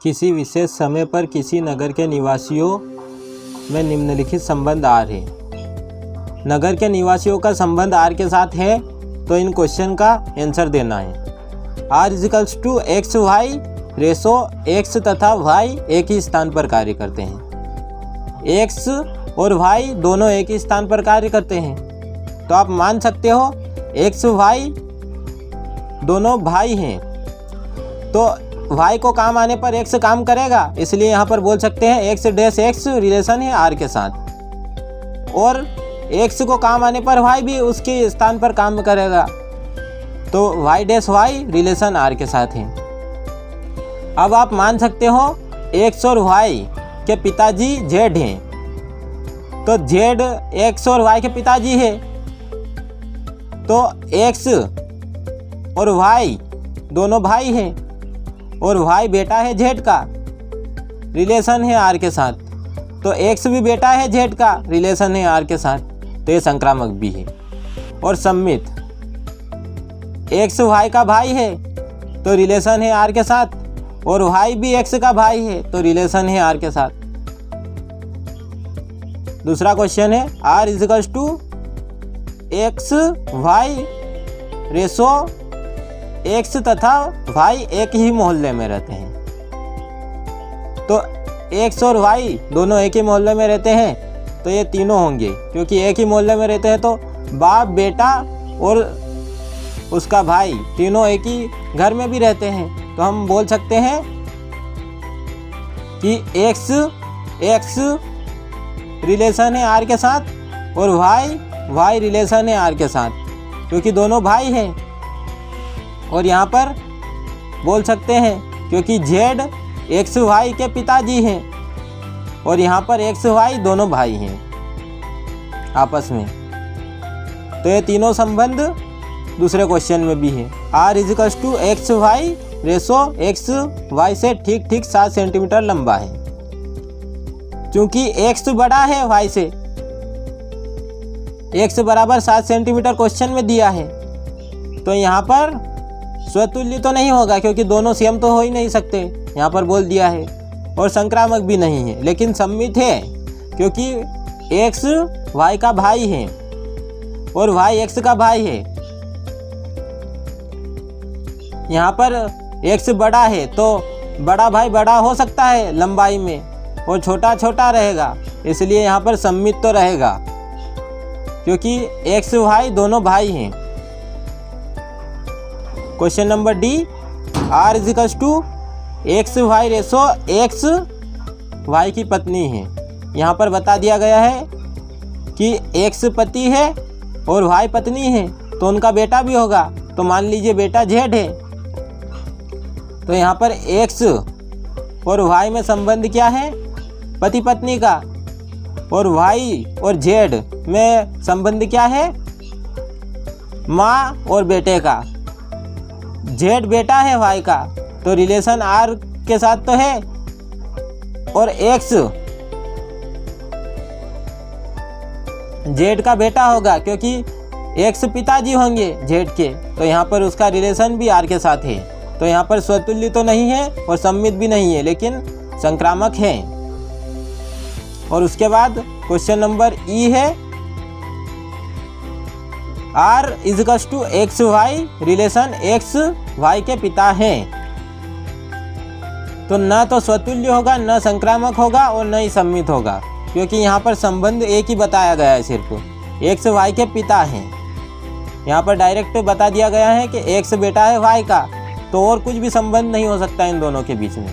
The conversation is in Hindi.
किसी विशेष समय पर किसी नगर के निवासियों में निम्नलिखित संबंध आर है। नगर के निवासियों का संबंध आर के साथ है तो इन क्वेश्चन का आंसर देना है। R equals to X Y ratio X तथा वाई एक ही स्थान पर कार्य करते हैं। एक्स और वाई दोनों एक ही स्थान पर कार्य करते हैं तो आप मान सकते हो एक्स वाई दोनों भाई हैं तो वाई को काम आने पर एक्स काम करेगा, इसलिए यहाँ पर बोल सकते हैं एक्स डैश एक्स रिलेशन है आर के साथ, और एक्स को काम आने पर वाई भी उसके स्थान पर काम करेगा तो Y dash Y relation R के साथ है। अब आप मान सकते हो एक्स और वाई के पिताजी जेड हैं तो जेड एक्स और वाई के पिताजी है तो एक्स और वाई दोनों भाई हैं और वाई बेटा है जेड का, रिलेशन है आर के साथ, तो एक्स भी बेटा है जेड का, रिलेशन है आर के साथ, तो ये संक्रामक भी है। और सम्मित एक्स वाई का भाई है तो रिलेशन है आर के साथ, और वाई भी एक्स का भाई है तो रिलेशन है आर के साथ। दूसरा क्वेश्चन है R equals to X Y ratio X तथा वाई एक ही मोहल्ले में रहते हैं। तो एक्स और वाई दोनों एक ही मोहल्ले में रहते हैं तो ये तीनों होंगे, क्योंकि एक ही मोहल्ले में रहते हैं तो बाप बेटा और उसका भाई तीनों एक ही घर में भी रहते हैं, तो हम बोल सकते हैं कि एक्स एक्स रिलेशन है आर के साथ और वाई वाई रिलेशन है आर के साथ, क्योंकि दोनों भाई हैं। और यहाँ पर बोल सकते हैं क्योंकि जेड एक्स वाई के पिताजी हैं और यहाँ पर एक्स वाई दोनों भाई हैं आपस में, तो ये तीनों संबंध दूसरे क्वेश्चन में भी है। R equals to X Y ratio X Y से ठीक ठीक 7 सेंटीमीटर लंबा है। क्योंकि एक्स बड़ा है वाई से, एक्स बराबर 7 सेंटीमीटर क्वेश्चन में दिया है, तो यहाँ पर स्वतुल्य तो नहीं होगा क्योंकि दोनों सेम तो हो ही नहीं सकते, यहाँ पर बोल दिया है, और संक्रामक भी नहीं है, लेकिन सम्मित है क्योंकि एक्स वाई का भाई है और वाई एक्स का भाई है। यहाँ पर एक्स बड़ा है तो बड़ा भाई बड़ा हो सकता है लंबाई में और छोटा छोटा रहेगा, इसलिए यहाँ पर सम्मित तो रहेगा क्योंकि एक्स वाई दोनों भाई हैं। Question number D R equals to X Y ratio X Y की पत्नी है। यहाँ पर बता दिया गया है कि एक्स पति है और वाई पत्नी है तो उनका बेटा भी होगा, तो मान लीजिए बेटा जेड है, तो यहाँ पर एक्स और वाई में संबंध क्या है, पति पत्नी का, और वाई और जेड में संबंध क्या है, माँ और बेटे का। जेड बेटा है वाई का तो रिलेशन आर के साथ तो है, और एक्स जेड का बेटा होगा क्योंकि एक्स पिताजी होंगे जेड के, तो यहाँ पर उसका रिलेशन भी आर के साथ है, तो यहाँ पर स्वतुल्य तो नहीं है और सम्मित भी नहीं है लेकिन संक्रामक है। और उसके बाद क्वेश्चन नंबर ई है R equals to X Y relation X Y के पिता हैं, तो न तो स्वतुल्य होगा, न संक्रामक होगा और न ही सम्मित होगा, क्योंकि यहाँ पर संबंध एक ही बताया गया है, सिर्फ एक्स वाई के पिता हैं। यहाँ पर डायरेक्ट बता दिया गया है कि एक्स बेटा है वाई का, तो और कुछ भी संबंध नहीं हो सकता इन दोनों के बीच में।